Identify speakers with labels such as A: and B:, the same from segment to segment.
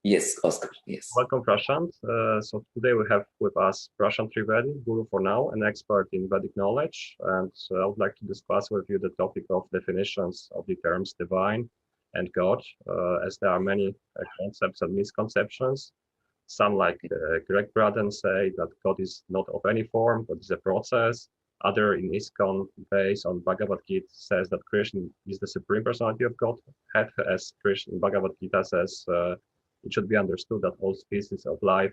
A: Yes, Oscar. Yes.
B: Welcome, Prashant. So today we have with us Prashant Trivedi, Guru for now, an expert in Vedic knowledge. And I would like to discuss with you the topic of definitions of the terms divine and God, as there are many concepts and misconceptions. Some, like Greg Braden, say that God is not of any form, but is a process. Other in ISKCON, based on Bhagavad Gita, says that Krishna is the supreme personality of Godhead, as Krishna in Bhagavad Gita says, it should be understood that all species of life,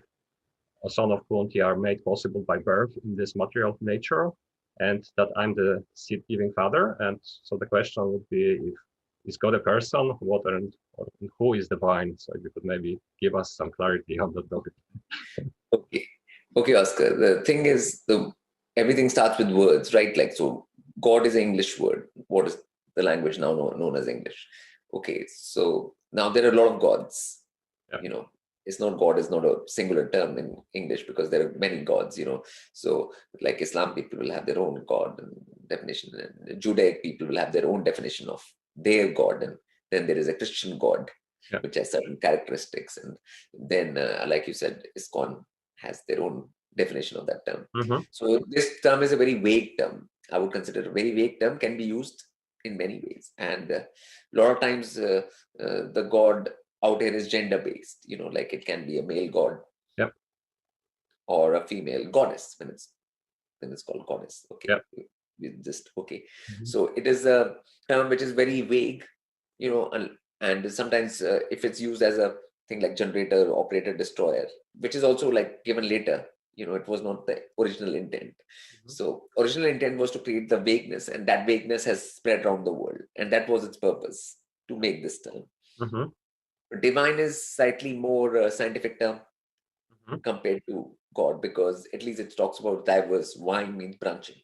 B: a son of Kunti, are made possible by birth in this material nature, and that I'm the seed-giving father. And so the question would be, if is God a person? What and who is divine? So you could maybe give us some clarity on that topic.
A: Okay, Oscar. The thing is, everything starts with words, right? Like, so God is an English word. What is the language now known as English? Okay, so now there are a lot of gods.
B: Yeah.
A: It's not God is not a singular term in English, because there are many gods. So like Islam people will have their own God and definition, and Judaic people will have their own definition of their God, and then there is a Christian God, which has certain characteristics, and then like you said, ISKCON has their own definition of that term. So this term is a very vague term. I would consider a very vague term, can be used in many ways, and a lot of times the God out here is gender based. Like it can be a male god, or a female goddess when it's called goddess. Okay, So it is a term which is very vague, and sometimes if it's used as a thing like generator, operator, destroyer, which is also like given later, it was not the original intent. So original intent was to create the vagueness, and that vagueness has spread around the world, and that was its purpose, to make this term. Divine is slightly more scientific term compared to God, because at least it talks about diverse. Vine means branching,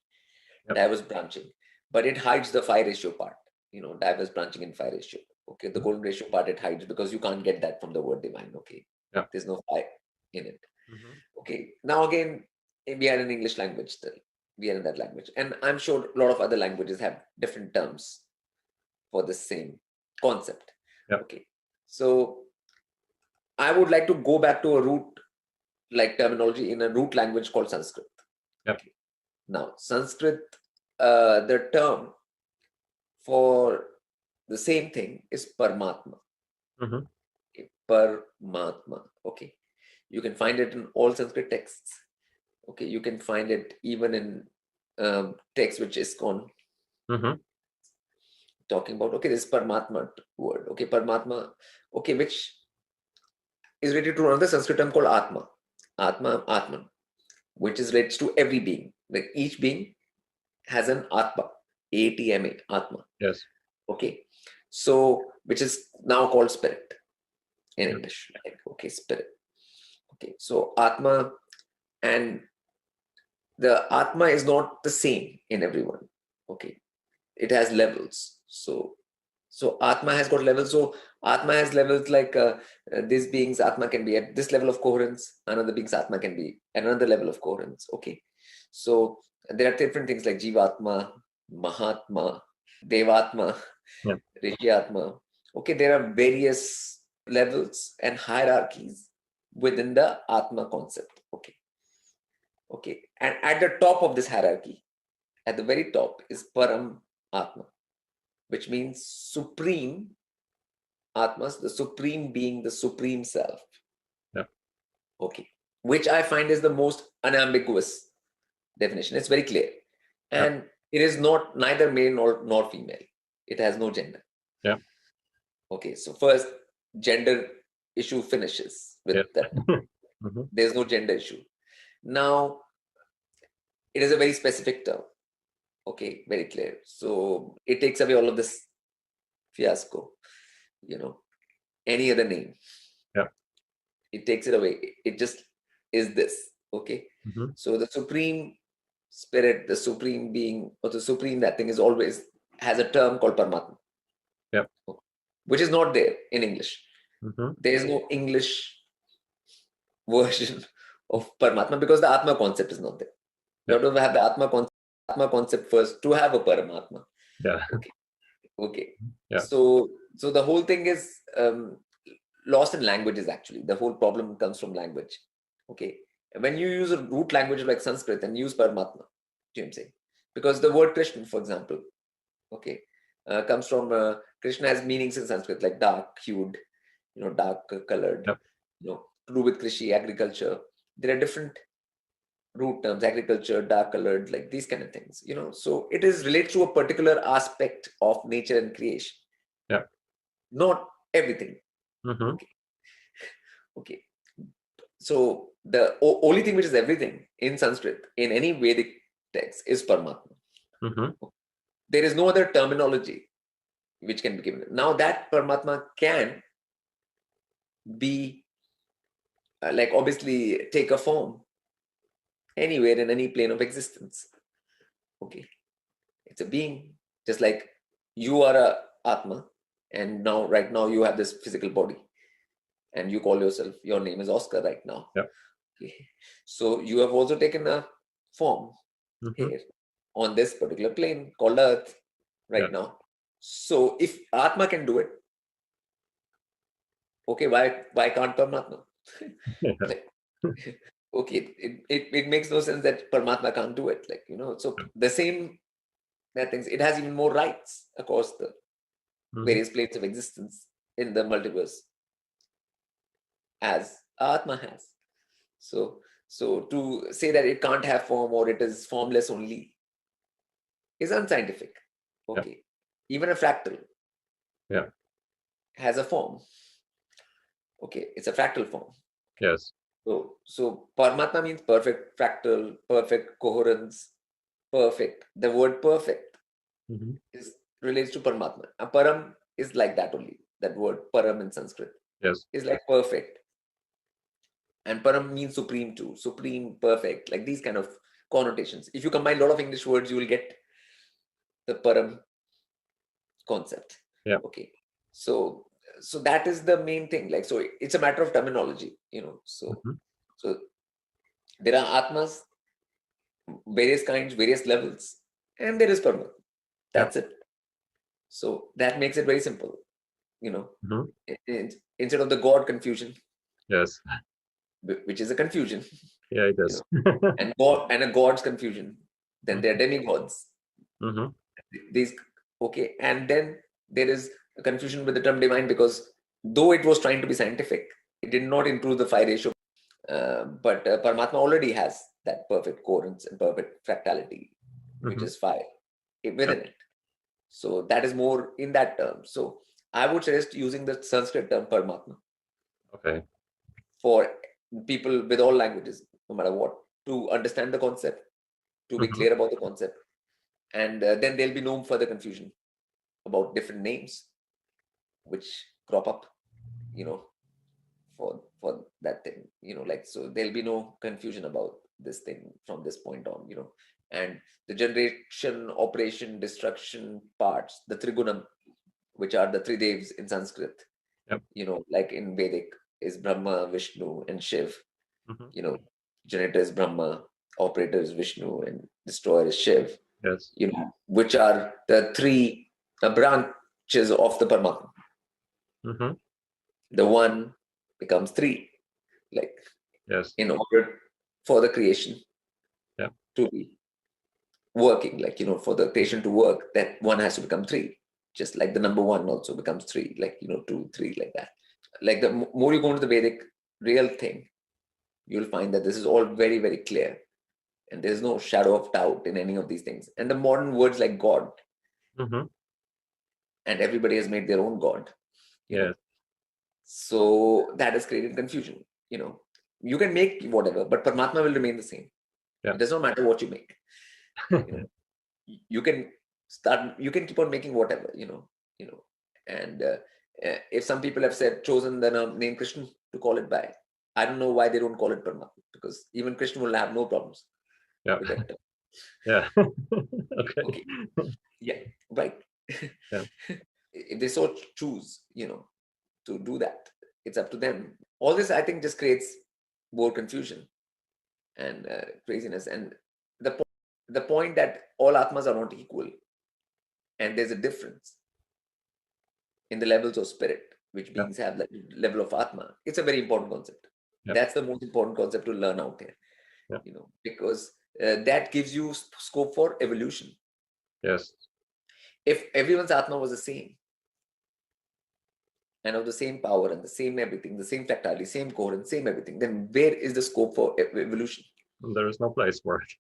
A: diverse branching, but it hides the phi ratio part. Diverse branching in phi ratio. Okay, the golden ratio part it hides, because you can't get that from the word divine. Okay, there's no phi in it. Okay, now again, we are in English language still. We are in that language, and I'm sure a lot of other languages have different terms for the same concept. Okay, so I would like to go back to a root like terminology in a root language called Sanskrit. Okay. Now, Sanskrit, the term for the same thing is Paramatma. Okay. Paramatma. Okay. You can find it in all Sanskrit texts. Okay. You can find it even in texts which is ISKCON talking about. Okay, this Paramatma word. Okay, Paramatma. Okay, which is related to another Sanskrit term called Atma. Atman, which is related to every being. Like each being has an Atma, A-T-M-A, Atma.
B: Yes.
A: Okay. So, which is now called spirit in English. Like, okay, spirit. Okay. So, Atma, and the Atma is not the same in everyone. Okay. It has levels. So Atma has got levels. So Atma has levels like these beings, Atma can be at this level of coherence. Another being's Atma can be at another level of coherence. Okay. So there are different things like Jivatma, Mahatma, Devatma, Rishyatma. Okay. There are various levels and hierarchies within the Atma concept. Okay. Okay. And at the top of this hierarchy, at the very top, is Param Atma, which means supreme Atmas, the supreme being, the supreme self. Okay. Which I find is the most unambiguous definition. It's very clear. And it is not neither male nor female. It has no gender. Okay. So first, gender issue finishes with that. There's no gender issue. Now, it is a very specific term. Okay, very clear. So it takes away all of this fiasco, any other name. It takes it away. It just is this. Okay. So the supreme spirit, the supreme being, or the supreme that thing is always has a term called Paramatma. Which is not there in English. There is no English version of Paramatma, because the Atma concept is not there. You have to have the Atma concept first to have a Paramatma. Okay. So the whole thing is lost in languages actually. The whole problem comes from language. Okay. When you use a root language like Sanskrit and use Paramatma, do you know what I'm saying? Because the word Krishna, for example, okay, comes from Krishna has meanings in Sanskrit like dark hued, dark colored,
B: Yep.
A: To do with Krishi, agriculture. There are different root terms, agriculture, dark colored, like these kind of things, So it is related to a particular aspect of nature and creation.
B: Yeah.
A: Not everything. Okay. So the only thing which is everything in Sanskrit, in any Vedic text, is Paramatma. There is no other terminology which can be given. Now that Paramatma can be like obviously take a form anywhere in any plane of existence. Okay. It's a being, just like you are a Atma, and right now you have this physical body, and you call yourself, your name is Oscar right now.
B: Yeah.
A: Okay. So you have also taken a form here on this particular plane called Earth right now. So if Atma can do it, okay, why can't Paramatma? Okay, it makes no sense that Paramatma can't do it. So the same things, it has even more rights across the various planes of existence in the multiverse as Atma has. So to say that it can't have form or it is formless only is unscientific. Okay. Even a fractal has a form. Okay, it's a fractal form.
B: Yes.
A: So Paramatma means perfect fractal, perfect coherence, perfect. The word perfect relates to Paramatma. Param is like that only. That word Param in Sanskrit is like perfect. And Param means supreme too. Supreme, perfect, like these kind of connotations. If you combine a lot of English words, you will get the Param concept.
B: Yeah.
A: Okay. So that is the main thing. So it's a matter of terminology, So there are Atmas, various kinds, various levels, and there is Paramatma. That's it. So that makes it very simple, Instead of the God confusion.
B: Yes.
A: Which is a confusion.
B: Yeah, it is.
A: And a God's confusion. Then there are demigods. These okay, and then there is a confusion with the term divine, because though it was trying to be scientific, it did not improve the phi ratio. But Paramatma already has that perfect coherence and perfect fractality, which is phi within it. So that is more in that term. So I would suggest using the Sanskrit term Paramatma.
B: Okay.
A: For people with all languages, no matter what, to understand the concept, to be clear about the concept, and then there'll be no further confusion about different names which crop up, for that thing, so there'll be no confusion about this thing from this point on, and the generation, operation, destruction parts, the Trigunam, which are the three devs in Sanskrit, like in Vedic is Brahma, Vishnu, and Shiv. Generator is Brahma, operator is Vishnu, and destroyer is Shiv.
B: Yes.
A: Which are the three branches of the Paramatma. The one becomes three, in order for the creation to be working, for the creation to work, that one has to become three. Just like the number one also becomes three, 2, 3, like that. Like the more you go into the Vedic real thing, you'll find that this is all very, very clear. And there's no shadow of doubt in any of these things. And the modern words like God, and everybody has made their own God. So that has created confusion. You can make whatever, but Paramatma will remain the same. It does not matter what you make. You can keep on making whatever, and if some people have chosen the name Krishna to call it by, I don't know why they don't call it Paramatma, because even Krishna will have no problems with that term.
B: Yeah.
A: Okay. Yeah, right. If they so choose, to do that, it's up to them. All this, I think, just creates more confusion and craziness. And the point that all Atmas are not equal, and there's a difference in the levels of spirit which beings have that level of Atma. It's a very important concept.
B: Yeah.
A: That's the most important concept to learn out here, because that gives you scope for evolution.
B: Yes.
A: If everyone's Atma was the same, and of the same power and the same everything, the same fractality, same coherence, same everything, then where is the scope for evolution?
B: There is no place for it.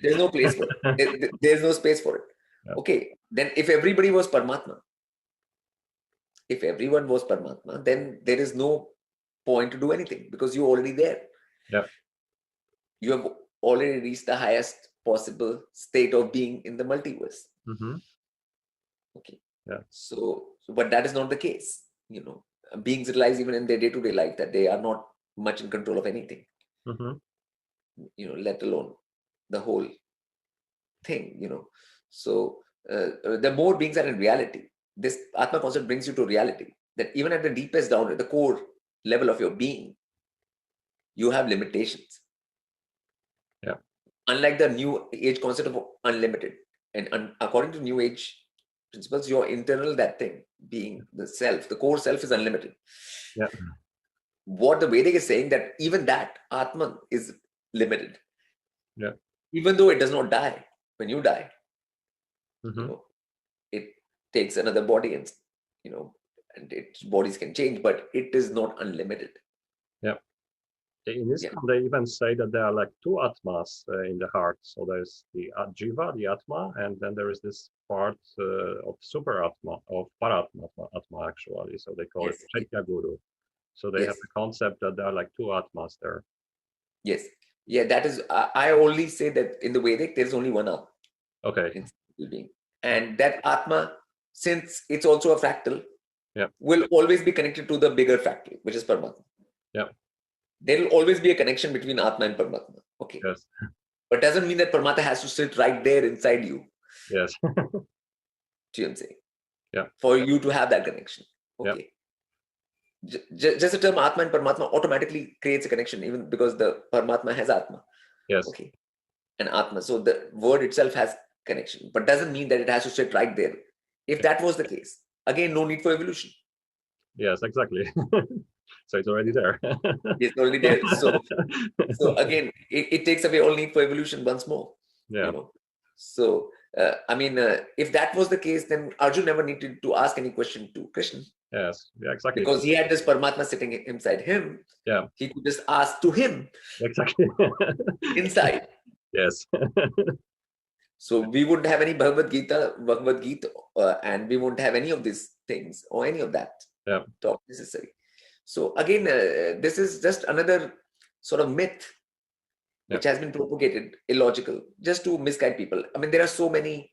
A: There's no place for it. There's no space for it.
B: Yeah.
A: Okay, then if everybody was Paramatma, if everyone was Paramatma, then there is no point to do anything because you're already there.
B: Yeah.
A: You have already reached the highest possible state of being in the multiverse.
B: Mm-hmm.
A: Okay.
B: Yeah.
A: So, but that is not the case. Beings realize even in their day-to-day life that they are not much in control of anything.
B: Mm-hmm.
A: Let alone the whole thing. So the more beings are in reality, this Atma concept brings you to reality that even at the deepest down, at the core level of your being, you have limitations.
B: Yeah.
A: Unlike the new age concept of unlimited, and according to new age principles, your internal that thing, being the self, the core self is unlimited.
B: Yeah.
A: What the Vedic is saying that even that Atman is limited.
B: Yeah.
A: Even though it does not die. When you die,
B: Mm-hmm.
A: It takes another body and and its bodies can change, but it is not unlimited.
B: Yeah. In Islam, they even say that there are like two Atmas in the heart. So there's the Jiva, the Atma, and then there is this part of Super Atma, of Paratma Atma actually. So they call it Chaitya Guru. So they have the concept that there are like two Atmas there.
A: Yes. Yeah, that is, I only say that in the Vedic, there's only one Atma.
B: Okay.
A: Being. And that Atma, since it's also a fractal, will always be connected to the bigger fractal, which is Paramatma.
B: Yeah.
A: There will always be a connection between Atma and Paramatma. Okay.
B: Yes.
A: But doesn't mean that Paramatma has to sit right there inside you.
B: Yes.
A: Do you know what I'm saying?
B: Yeah.
A: For you to have that connection. Okay. Yeah. Just the term Atma and Paramatma automatically creates a connection, even because the Paramatma has Atma.
B: Yes.
A: Okay. And Atma. So the word itself has connection, but doesn't mean that it has to sit right there. If that was the case, again, no need for evolution.
B: Yes, exactly. So it's already there.
A: It's already there. So again, it takes away all need for evolution once more.
B: Yeah.
A: So if that was the case, then Arjun never needed to ask any question to Krishna.
B: Yes. Yeah. Exactly.
A: Because he had this Paramatma sitting inside him.
B: Yeah.
A: He could just ask to him.
B: Exactly.
A: Inside.
B: Yes.
A: So we wouldn't have any Bhagavad Gita, and we won't have any of these things or any of that talk necessary. So again, this is just another sort of myth which has been propagated, illogical, just to misguide people. I mean, there are so many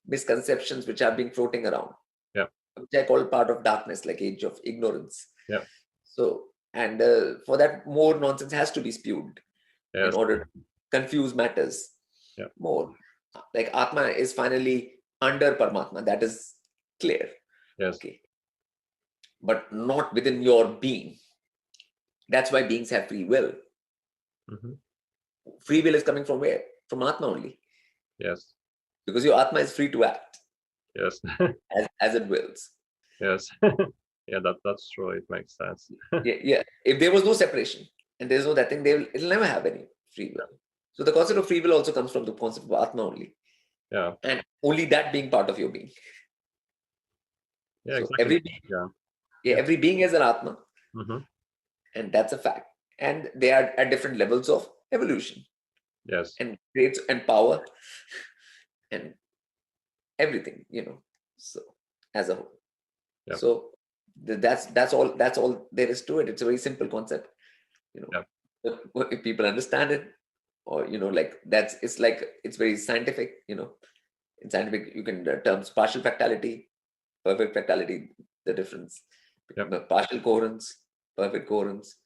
A: misconceptions which are being floating around, which I call part of darkness, like age of ignorance.
B: Yeah.
A: So, and for that, more nonsense has to be spewed in order to confuse matters more. Like Atma is finally under Paramatma, that is clear.
B: Yes.
A: Okay. But not within your being. That's why beings have free will.
B: Mm-hmm.
A: Free will is coming from where? From Atma only.
B: Yes.
A: Because your Atma is free to act.
B: Yes.
A: as it wills.
B: Yes. Yeah, that's true. It makes sense.
A: Yeah. If there was no separation and there's no that thing, it'll never have any free will. So the concept of free will also comes from the concept of Atma only.
B: Yeah.
A: And only that being part of your being.
B: Yeah,
A: so
B: exactly.
A: Every being has an Atma.
B: Mm-hmm.
A: And that's a fact. And they are at different levels of evolution.
B: Yes.
A: And grades and power and everything, so as a whole.
B: Yeah.
A: So that's all there is to it. It's a very simple concept, if people understand it, or it's very scientific, in scientific you can terms partial fractality, perfect fractality, the difference between partial coherence, perfect coherence.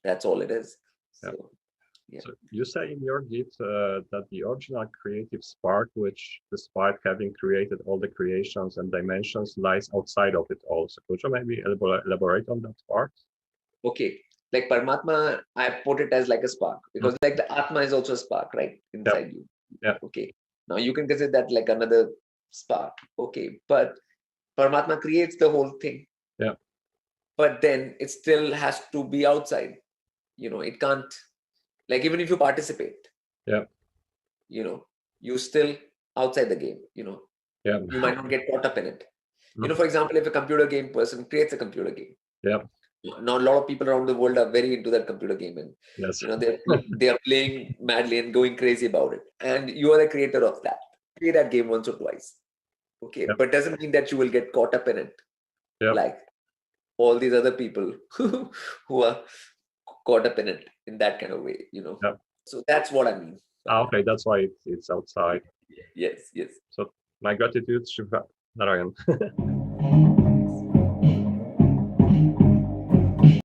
A: That's all it is. So
B: So you say in your Git that the original creative spark, which despite having created all the creations and dimensions, lies outside of it all. So could you maybe elaborate on that part?
A: Okay. Like Paramatma, I put it as like a spark, because like the Atma is also a spark, right? Inside you.
B: Yeah.
A: Okay. Now you can consider that like another spark. Okay. But Paramatma creates the whole thing.
B: Yeah.
A: But then it still has to be outside. It can't, like, even if you participate,
B: Yeah.
A: you still outside the game,
B: Yeah.
A: you might not get caught up in it.
B: Mhm.
A: For example, if a computer game person creates a computer game,
B: Yeah.
A: now a lot of people around the world are very into that computer game, and
B: Yes.
A: they are playing madly and going crazy about it, and you are the creator of that. Play that game once or twice, okay?
B: Yep.
A: But doesn't mean that you will get caught up in it,
B: Yep.
A: like all these other people who are caught up in it in that kind of way,
B: Yep.
A: So that's what I mean.
B: Okay, that's why it's outside.
A: Yes.
B: So my gratitude, Shiva Narayan.